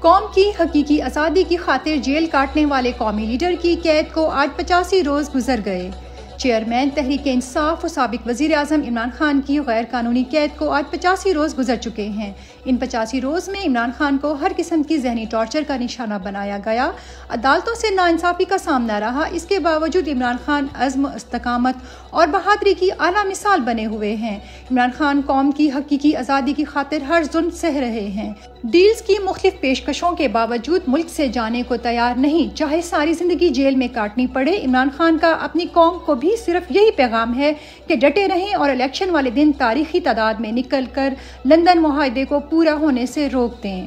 قوم کی حقیقی آزادی کی خاطر جیل کاٹنے والے قومی لیڈر کی قید کو آج 85 روز گزر گئے۔ چیئرمین تحریک انصاف و سابق وزیر اعظم عمران خان کی غیر قانونی قید کو آج 85 روز گزر چکے ہیں۔ ان 85 روز میں عمران خان کو ہر قسم کی ذہنی ٹارچر کا نشانہ بنایا گیا، عدالتوں سے ناانصافی کا سامنا رہا۔ اس کے باوجود عمران خان عزم، استقامت اور بہادری کی اعلیٰ مثال بنے ہوئے ہیں۔ عمران خان قوم کی حقیقی آزادی کی خاطر ہر ظلم سہ رہے ہیں۔ ڈیلز کی مختلف پیشکشوں کے باوجود ملک سے جانے کو تیار نہیں، چاہے ساری زندگی جیل میں کاٹنی پڑے۔ عمران خان کا اپنی قوم کو بھی صرف یہی پیغام ہے کہ ڈٹے رہیں اور الیکشن والے دن تاریخی تعداد میں نکل کر لندن معاہدے کو پورا ہونے سے روک دیں۔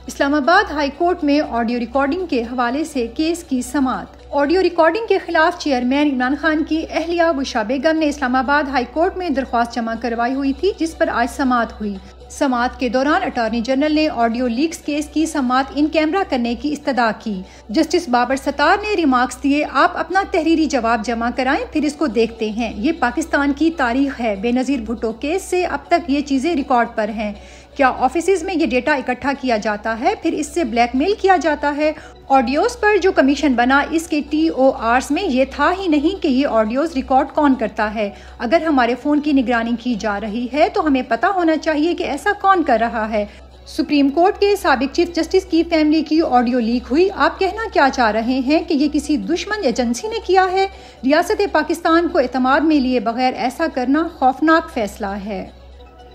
اسلام آباد ہائی کورٹ میں آڈیو ریکارڈنگ کے حوالے سے کیس کی سماعت۔ آڈیو ریکارڈنگ کے خلاف چیئرمین عمران خان کی اہلیہ بشرا بیگم نے اسلام آباد ہائی کورٹ میں درخواست جمع کروائی ہوئی تھی، جس پر آج سماعت ہوئی۔ سماعت کے دوران اٹارنی جنرل نے آڈیو لیکس کیس کی سماعت ان کیمرہ کرنے کی استدعا کی۔ جسٹس بابر ستار نے ریمارکس دیے، آپ اپنا تحریری جواب جمع کرائیں، پھر اس کو دیکھتے ہیں۔ یہ پاکستان کی تاریخ ہے۔ بے نظیر بھٹو کیس سے اب تک یہ چیزیں ریکارڈ پر ہیں۔ کیا آفیسز میں یہ ڈیٹا اکٹھا کیا جاتا ہے، پھر اس سے بلیک میل کیا جاتا ہے؟ آڈیوز پر جو کمیشن بنا، اس کے TORs میں یہ تھا ہی نہیں کہ یہ آڈیوز ریکارڈ کون کرتا ہے۔ اگر ہمارے فون کی نگرانی کی جا رہی ہے تو ہمیں پتہ ہونا چاہیے کہ ایسا کون کر رہا ہے۔ سپریم کورٹ کے سابق چیف جسٹس کی فیملی کی آڈیو لیک ہوئی۔ آپ کہنا کیا چاہ رہے ہیں کہ یہ کسی دشمن ایجنسی نے کیا ہے؟ ریاست پاکستان کو اعتماد میں لیے بغیر ایسا کرنا خوفناک فیصلہ ہے۔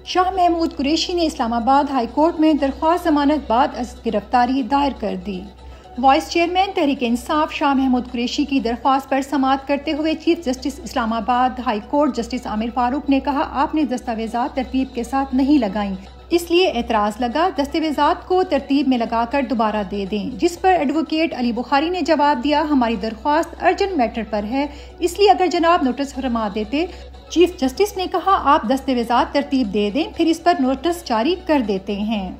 شاہ محمود قریشی نے اسلام آباد ہائی کورٹ میں درخواست ضمانت بعد از گرفتاری دائر کر دی۔ وائس چیئرمین تحریک انصاف شاہ محمود قریشی کی درخواست پر سماعت کرتے ہوئے چیف جسٹس اسلام آباد ہائی کورٹ جسٹس عامر فاروق نے کہا، آپ نے دستاویزات ترتیب کے ساتھ نہیں لگائیں، اس لیے اعتراض لگا۔ دستاویزات کو ترتیب میں لگا کر دوبارہ دے دیں۔ جس پر ایڈوکیٹ علی بخاری نے جواب دیا، ہماری درخواست ارجنٹ میٹر پر ہے، اس لیے اگر جناب نوٹس فرما دیتے۔ چیف جسٹس نے کہا، آپ دستاویزات ترتیب دے دیں، پھر اس پر نوٹس جاری کر دیتے ہیں۔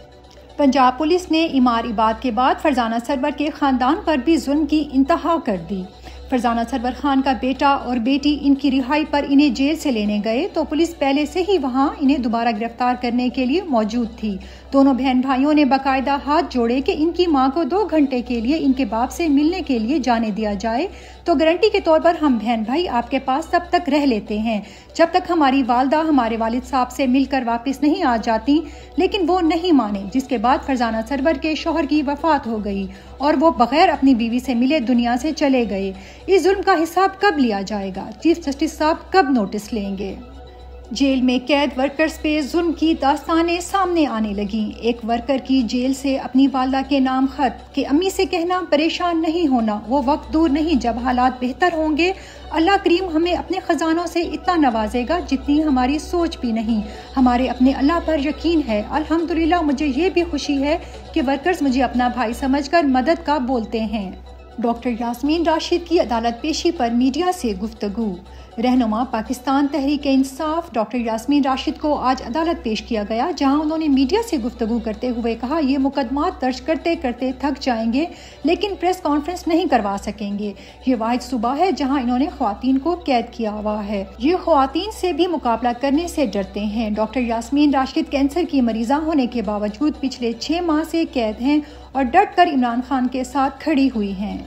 پنجاب پولیس نے امار عباد کے بعد فرزانہ سرور کے خاندان پر بھی ظلم کی انتہا کر دی۔ فرزانہ سرور خان کا بیٹا اور بیٹی ان کی رہائی پر انہیں جیل سے لینے گئے تو پولیس پہلے سے ہی وہاں انہیں دوبارہ گرفتار کرنے کے لیے موجود تھی۔ دونوں بہن بھائیوں نے باقاعدہ ہاتھ جوڑے کہ ان کی ماں کو 2 گھنٹے کے لیے ان کے باپ سے ملنے کے لیے جانے دیا جائے، تو گارنٹی کے طور پر ہم بہن بھائی آپ کے پاس تب تک رہ لیتے ہیں جب تک ہماری والدہ ہمارے والد صاحب سے مل کر واپس نہیں آ جاتی۔ لیکن وہ نہیں مانے، جس کے بعد فرزانہ سرور کے شوہر کی وفات ہو گئی اور وہ بغیر اپنی بیوی سے ملے دنیا سے چلے گئے۔ اس ظلم کا حساب کب لیا جائے گا؟ چیف جسٹس صاحب کب نوٹس لیں گے؟ جیل میں قید ورکرز پہ ظلم کی داستانیں سامنے آنے لگیں۔ ایک ورکر کی جیل سے اپنی والدہ کے نام خط کہ امی سے کہنا پریشان نہیں ہونا، وہ وقت دور نہیں جب حالات بہتر ہوں گے۔ اللہ کریم ہمیں اپنے خزانوں سے اتنا نوازے گا جتنی ہماری سوچ بھی نہیں۔ ہمارے اپنے اللہ پر یقین ہے۔ الحمدللہ مجھے یہ بھی خوشی ہے کہ ورکرز مجھے اپنا بھائی سمجھ کر مدد کا بولتے ہیں۔ ڈاکٹر یاسمین راشد کی عدالت پیشی پر میڈیا سے گفتگو۔ رہنما پاکستان تحریک انصاف ڈاکٹر یاسمین راشد کو آج عدالت پیش کیا گیا، جہاں انہوں نے میڈیا سے گفتگو کرتے ہوئے کہا، یہ مقدمات درج کرتے کرتے تھک جائیں گے لیکن پریس کانفرنس نہیں کروا سکیں گے۔ یہ واحد صوبہ ہے جہاں انہوں نے خواتین کو قید کیا ہوا ہے۔ یہ خواتین سے بھی مقابلہ کرنے سے ڈرتے ہیں۔ ڈاکٹر یاسمین راشد کینسر کی مریضہ ہونے کے باوجود پچھلے 6 ماہ سے قید ہیں اور ڈٹ کر عمران خان کے ساتھ کھڑی ہوئی ہیں۔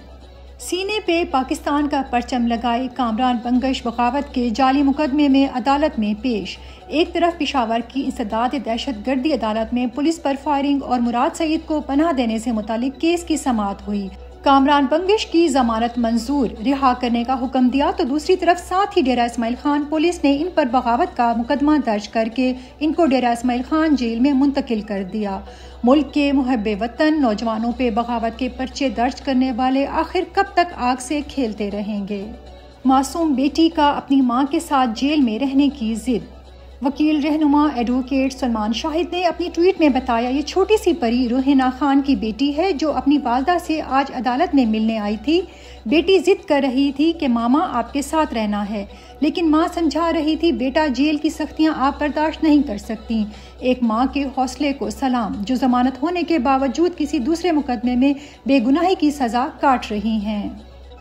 سینے پہ پاکستان کا پرچم لگائے کامران بنگش بغاوت کے جعلی مقدمے میں عدالت میں پیش۔ ایک طرف پشاور کی انسداد دہشت گردی عدالت میں پولیس پر فائرنگ اور مراد سعید کو پناہ دینے سے متعلق کیس کی سماعت ہوئی۔ کامران بنگش کی ضمانت منظور، رہا کرنے کا حکم دیا، تو دوسری طرف ساتھ ہی ڈیرہ اسماعیل خان پولیس نے ان پر بغاوت کا مقدمہ درج کر کے ان کو ڈیرہ اسماعیل خان جیل میں منتقل کر دیا۔ ملک کے محب وطن نوجوانوں پہ بغاوت کے پرچے درج کرنے والے آخر کب تک آگ سے کھیلتے رہیں گے؟ معصوم بیٹی کا اپنی ماں کے ساتھ جیل میں رہنے کی ضد۔ وکیل رہنما ایڈوکیٹ سلمان شاہد نے اپنی ٹویٹ میں بتایا، یہ چھوٹی سی پری روحینہ خان کی بیٹی ہے جو اپنی والدہ سے آج عدالت میں ملنے آئی تھی۔ بیٹی ضد کر رہی تھی کہ ماما آپ کے ساتھ رہنا ہے، لیکن ماں سمجھا رہی تھی بیٹا جیل کی سختیاں آپ برداشت نہیں کر سکتی۔ ایک ماں کے حوصلے کو سلام، جو ضمانت ہونے کے باوجود کسی دوسرے مقدمے میں بے گناہی کی سزا کاٹ رہی ہیں۔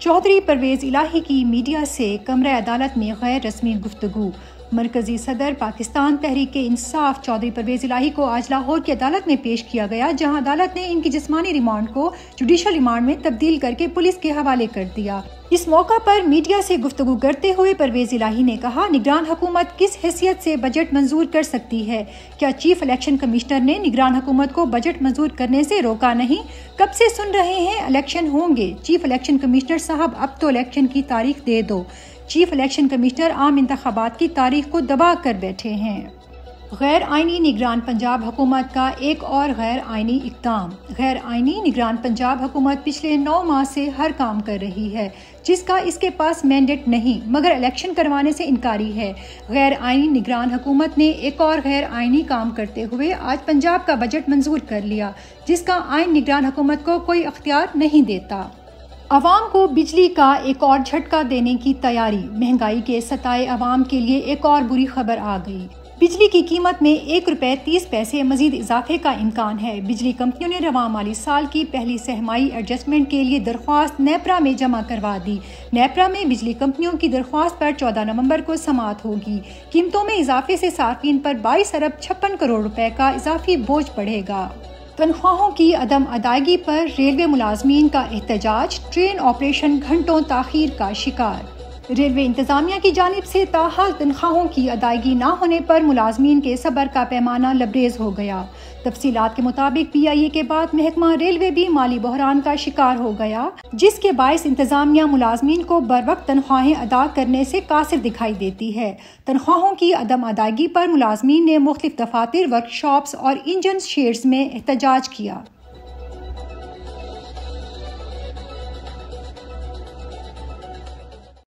چودھری پرویز الہی کی میڈیا سے کمرہ عدالت میں غیر رسمی گفتگو۔ مرکزی صدر پاکستان تحریک انصاف چودھری پرویز الہی کو آج لاہور کی عدالت میں پیش کیا گیا، جہاں عدالت نے ان کی جسمانی ریمانڈ کو جوڈیشل ریمانڈ میں تبدیل کر کے پولیس کے حوالے کر دیا۔ اس موقع پر میڈیا سے گفتگو کرتے ہوئے پرویز الہی نے کہا، نگران حکومت کس حیثیت سے بجٹ منظور کر سکتی ہے؟ کیا چیف الیکشن کمشنر نے نگران حکومت کو بجٹ منظور کرنے سے روکا نہیں؟ کب سے سن رہے ہیں الیکشن ہوں گے؟ چیف الیکشن کمشنر صاحب اب تو الیکشن کی تاریخ دے دو۔ چیف الیکشن کمشنر عام انتخابات کی تاریخ کو دبا کر بیٹھے ہیں۔ غیر آئینی نگران پنجاب حکومت کا ایک اور غیر آئینی اقدام۔ غیر آئینی نگران پنجاب حکومت پچھلے 9 ماہ سے ہر کام کر رہی ہے جس کا اس کے پاس مینڈیٹ نہیں، مگر الیکشن کروانے سے انکاری ہے۔ غیر آئینی نگران حکومت نے ایک اور غیر آئینی کام کرتے ہوئے آج پنجاب کا بجٹ منظور کر لیا، جس کا آئین نگران حکومت کو کوئی اختیار نہیں دیتا۔ عوام کو بجلی کا ایک اور جھٹکا دینے کی تیاری۔ مہنگائی کے ستائے عوام کے لیے ایک اور بری خبر آ گئی۔ بجلی کی قیمت میں 1 روپے 30 پیسے مزید اضافے کا امکان ہے۔ بجلی کمپنیوں نے رواں مالی سال کی پہلی سہمائی ایڈجسٹمنٹ کے لیے درخواست نیپرا میں جمع کروا دی۔ نیپرا میں بجلی کمپنیوں کی درخواست پر 14 نومبر کو سماعت ہوگی۔ قیمتوں میں اضافے سے صارفین پر 22 ارب 56 کروڑ روپے کا اضافی بوجھ پڑے گا۔ تنخواہوں کی عدم ادائیگی پر ریلوے ملازمین کا احتجاج، ٹرین آپریشن گھنٹوں تاخیر کا شکار۔ ریلوے انتظامیہ کی جانب سے تاحال تنخواہوں کی ادائیگی نہ ہونے پر ملازمین کے صبر کا پیمانہ لبریز ہو گیا۔ تفصیلات کے مطابق پی آئی اے کے بعد محکمہ ریلوے بھی مالی بحران کا شکار ہو گیا، جس کے باعث انتظامیہ ملازمین کو بروقت تنخواہیں ادا کرنے سے قاصر دکھائی دیتی ہے۔ تنخواہوں کی عدم ادائیگی پر ملازمین نے مختلف دفاتر، ورکشاپس اور انجن شیڈز میں احتجاج کیا۔